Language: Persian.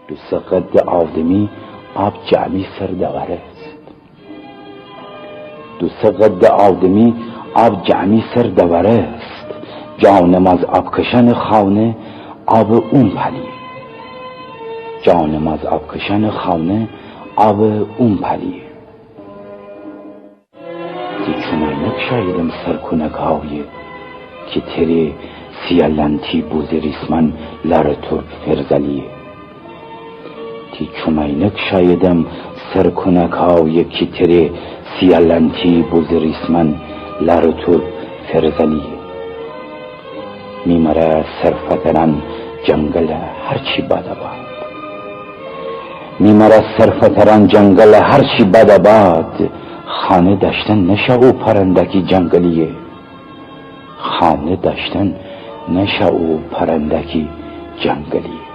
دوست قد آدمی آب جعلی سر دوره است. دوست قد آدمی آب جعلی سر دوره است. جانم از آبکشن خانه آب اون پلیه. جانم از آبکشن خانه آب اون پلیه. دی چومینک شایدم سرکنک های که تری سیالنتی بوزی ریسمن لر ترک فرزلیه. دی چومینک شایدم سرکنک های که تری سیالنتی بوزی ریسمن لر ترک فرزلیه. میمره سرفتران جنگل هرچی بدباد. میمره سرفتران جنگل هرچی بدباد. خانه داشتن نشه او پرندکی جنگلیه. خانه داشتن نشه او پرندکی جنگلیه.